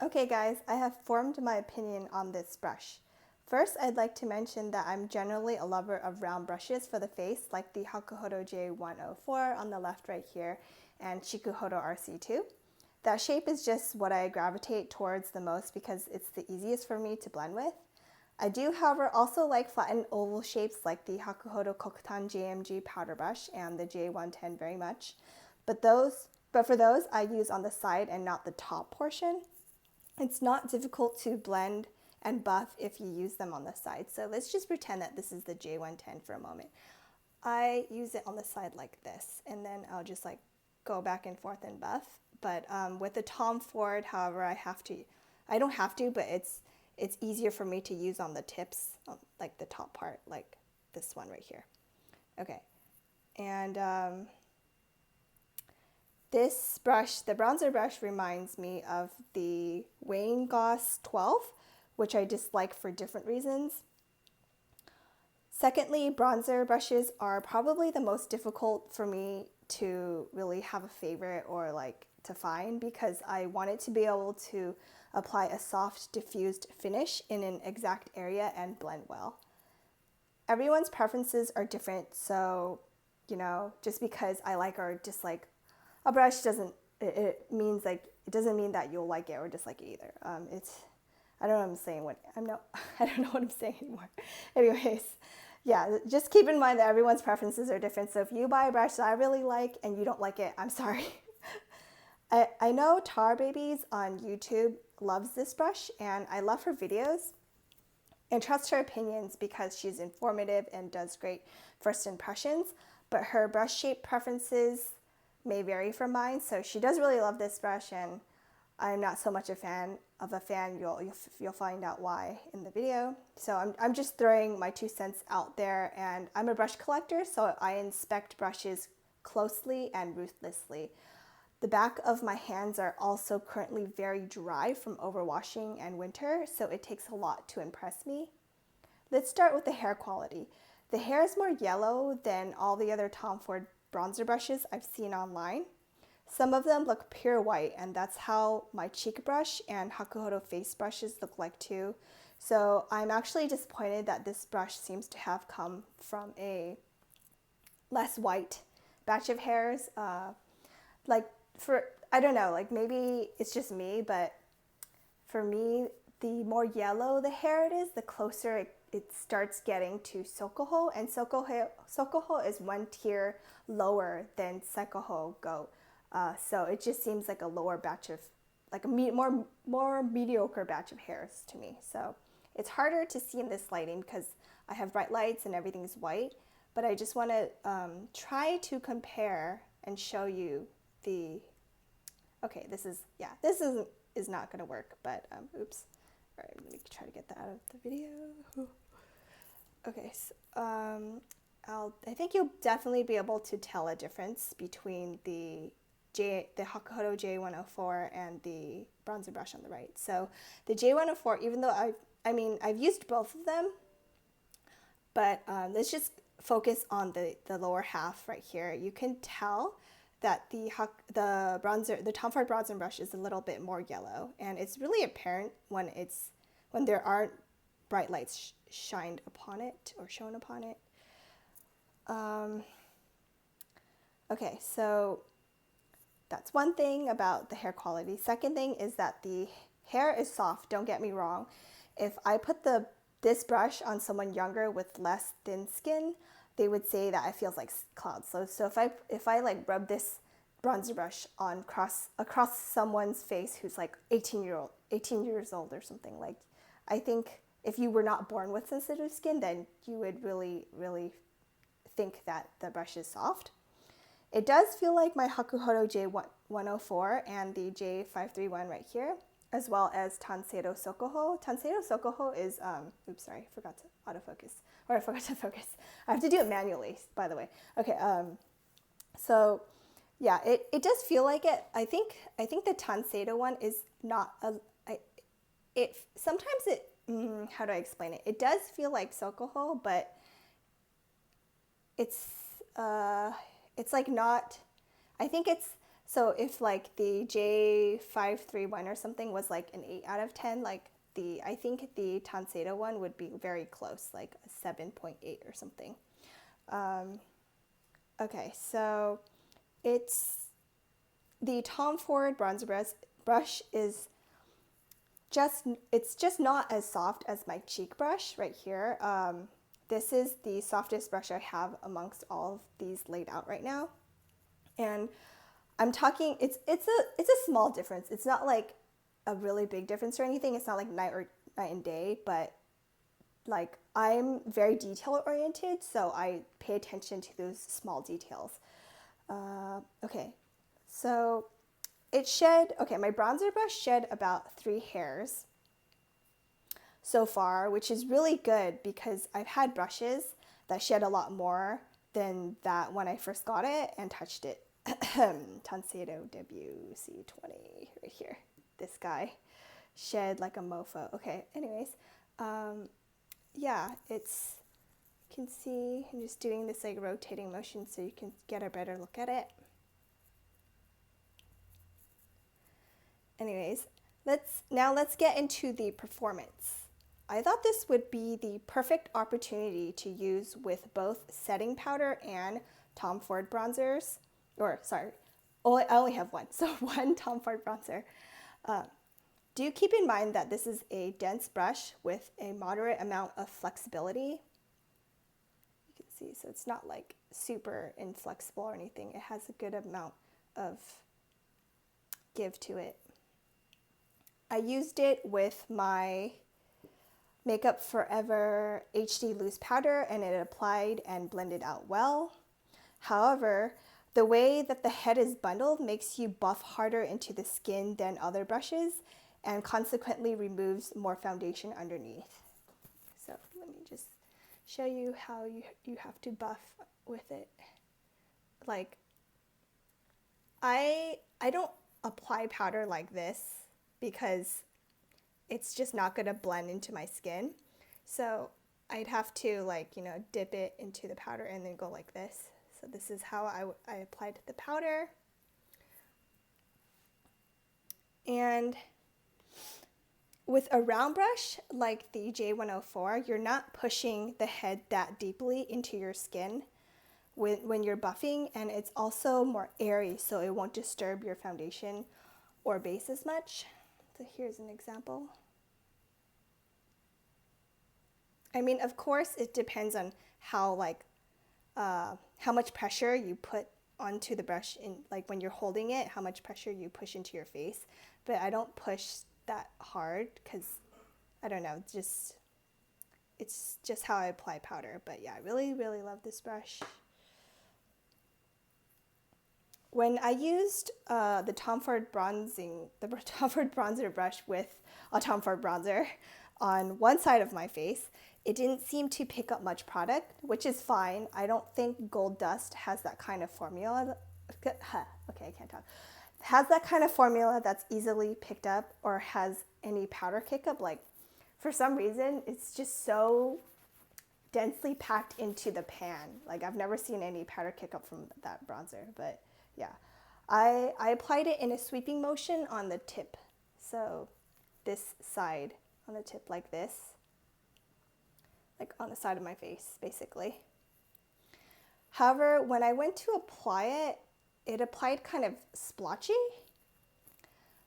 Okay guys, I have formed my opinion on this brush. First, I'd like to mention that I'm generally a lover of round brushes for the face, like the Hakuhodo J104 on the left right here, and Shikuhodo RC2. That shape is just what I gravitate towards the most because it's the easiest for me to blend with. I do, however, also like flattened oval shapes like the Hakuhodo Kokutan JMG powder brush and the J110 very much. But for those, I use on the side and not the top portion. It's not difficult to blend and buff if you use them on the side. So let's just pretend that this is the J110 for a moment. I use it on the side like this, and then I'll just like go back and forth and buff. But with the Tom Ford, however, I don't have to, but it's easier for me to use on the tips, like the top part, like this one right here. Okay, and this brush, the bronzer brush, reminds me of the Wayne Goss 12, which I dislike for different reasons. Secondly, bronzer brushes are probably the most difficult for me to really have a favorite or like to find because I want it to be able to apply a soft diffused finish in an exact area and blend well. Everyone's preferences are different, so just because I like or dislike a brush doesn't mean that you'll like it or dislike it either. I don't know what I'm saying. I don't know what I'm saying anymore. Anyways, yeah, just keep in mind that everyone's preferences are different. So if you buy a brush that I really like and you don't like it, I'm sorry. I know Tar Babies on YouTube loves this brush, and I love her videos and trust her opinions because she's informative and does great first impressions. But her brush shape preferences may vary from mine, so she does really love this brush, and I'm not so much a fan. You'll find out why in the video. So I'm just throwing my 2 cents out there, and I'm a brush collector, so I inspect brushes closely and ruthlessly. The back of my hands are also currently very dry from overwashing and winter, so it takes a lot to impress me. Let's start with the hair quality. The hair is more yellow than all the other Tom Ford bronzer brushes I've seen online. Some of them look pure white, and that's how my cheek brush and Hakuhodo face brushes look like too. So I'm actually disappointed that this brush seems to have come from a less white batch of hairs. I don't know, like maybe it's just me, but for me, the more yellow the hair it is, the closer it starts getting to Sokoho, and Sokoho is 1 tier lower than Sekoho Go. So it just seems like a lower batch of, like a more mediocre batch of hairs to me. So it's harder to see in this lighting because I have bright lights and everything's white, but I just want to try to compare and show you is not going to work, but oops. All right, let me try to get that out of the video. Okay, so, I think you'll definitely be able to tell a difference between the Hakuhodo J104 and the bronzer brush on the right. So the J104, even though I've used both of them, but let's just focus on the lower half right here. You can tell that the Tom Ford bronzer brush is a little bit more yellow, and it's really apparent when there aren't bright lights shined upon it or shown upon it. Okay, so that's one thing about the hair quality. Second thing is that the hair is soft. Don't get me wrong. If I put this brush on someone younger with less thin skin, they would say that it feels like clouds. So if I like rub this bronzer brush on across someone's face who's like 18 years old or something, like, I think if you were not born with sensitive skin, then you would really, really think that the brush is soft. It does feel like my Hakuhodo J104 and the J531 right here, as well as Tanseido Sokoho. Tanseido Sokoho is, oops, sorry, I forgot to focus. I have to do it manually, by the way. Okay, so yeah, it does feel like it. I think the Tanseido one is not how do I explain it? It does feel like Sokoho, but it's like not. I think it's So if like the J531 or something was like an 8 out of 10, like I think the Tanseido one would be very close, like a 7.8 or something. Okay, so it's the Tom Ford bronzer brush is it's just not as soft as my cheek brush right here. This is the softest brush I have amongst all of these laid out right now. And I'm talking, it's a small difference. It's not like a really big difference or anything. It's not like night and day, but like I'm very detail oriented, so I pay attention to those small details. Okay, so my bronzer brush shed about 3 hairs so far, which is really good because I've had brushes that shed a lot more than that when I first got it and touched it. Tanseido WC20 right here. This guy shed like a mofo. Okay, anyways, yeah, you can see I'm just doing this like rotating motion so you can get a better look at it. Anyways, let's get into the performance. I thought this would be the perfect opportunity to use with both setting powder and Tom Ford bronzers. I only have one, so one Tom Ford bronzer. Do keep in mind that this is a dense brush with a moderate amount of flexibility. You can see, so it's not like super inflexible or anything. It has a good amount of give to it. I used it with my Makeup Forever HD loose powder and it applied and blended out well. However, the way that the head is bundled makes you buff harder into the skin than other brushes and consequently removes more foundation underneath. So let me just show you how you have to buff with it. Like, I don't apply powder like this because it's just not going to blend into my skin. So I'd have to dip it into the powder and then go like this. So this is how I applied the powder. And with a round brush like the J104, you're not pushing the head that deeply into your skin when you're buffing, and it's also more airy, so it won't disturb your foundation or base as much. So here's an example. I mean, of course, it depends on how much pressure you put onto the brush when you're holding it, how much pressure you push into your face. But I don't push that hard because, I don't know, it's just how I apply powder. But yeah, I really, really love this brush. When I used the Tom Ford bronzer brush with a Tom Ford bronzer on one side of my face, it didn't seem to pick up much product, which is fine. I don't think Gold Dust has that kind of formula. Okay, I can't talk. Has that kind of formula that's easily picked up or has any powder kick up. Like, for some reason, it's just so densely packed into the pan. Like, I've never seen any powder kick up from that bronzer, but yeah. I applied it in a sweeping motion on the tip. So this side on the tip like this. Like on the side of my face, basically. However, when I went to apply it, it applied kind of splotchy,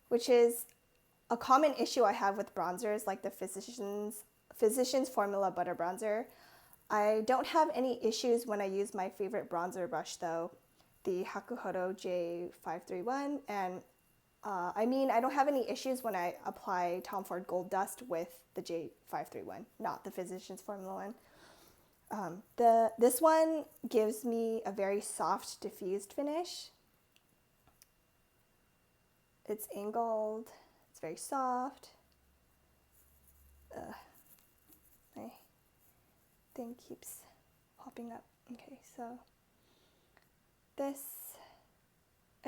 which is a common issue I have with bronzers like the Physicians Formula Butter Bronzer. I don't have any issues when I use my favorite bronzer brush though, the Hakuhodo J531, and I don't have any issues when I apply Tom Ford Gold Dust with the J531, not the Physicians Formula one. This one gives me a very soft, diffused finish. It's angled, it's very soft. My thing keeps popping up. Okay, so I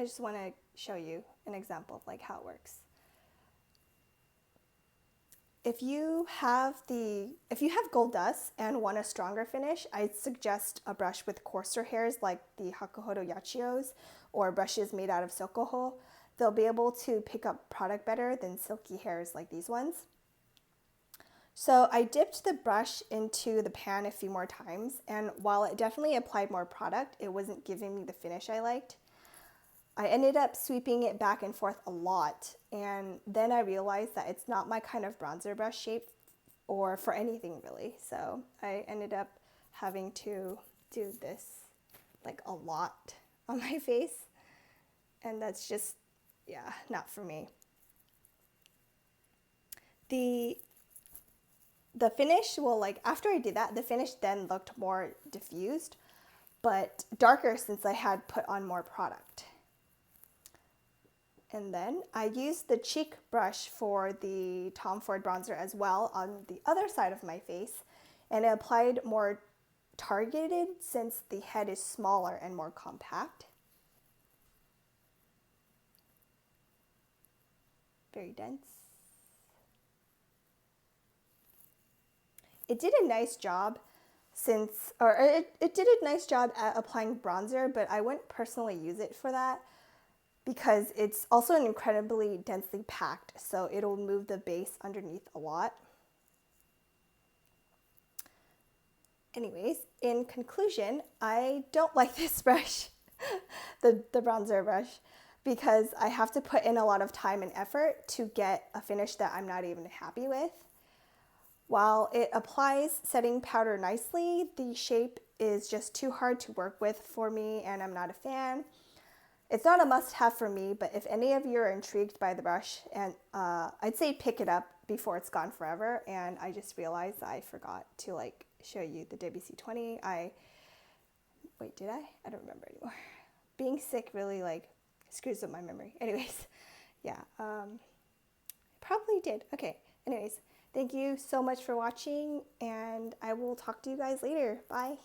just want to show you an example of how it works. If you have Gold Dust and want a stronger finish, I'd suggest a brush with coarser hairs like the Hakuhodo Yachios or brushes made out of silcohol, they'll be able to pick up product better than silky hairs like these ones. So I dipped the brush into the pan a few more times, and while it definitely applied more product, it wasn't giving me the finish I liked. I ended up sweeping it back and forth a lot, and then I realized that it's not my kind of bronzer brush shape or for anything really. So I ended up having to do this like a lot on my face, and that's just, yeah, not for me. The finish, well, like after I did that, the finish then looked more diffused, but darker since I had put on more product. And then I used the cheek brush for the Tom Ford bronzer as well on the other side of my face, and it applied more targeted since the head is smaller and more compact. Very dense. It did a nice job it did a nice job at applying bronzer, but I wouldn't personally use it for that because it's also incredibly densely packed, so it'll move the base underneath a lot. Anyways, in conclusion, I don't like this brush, the bronzer brush, because I have to put in a lot of time and effort to get a finish that I'm not even happy with. While it applies setting powder nicely, the shape is just too hard to work with for me and I'm not a fan. It's not a must-have for me, but if any of you are intrigued by the brush, and I'd say pick it up before it's gone forever. And I just realized I forgot to like show you the WC20. Wait, did I? I don't remember anymore. Being sick really like screws up my memory. Anyways, yeah, probably did. Okay, anyways. Thank you so much for watching, and I will talk to you guys later. Bye.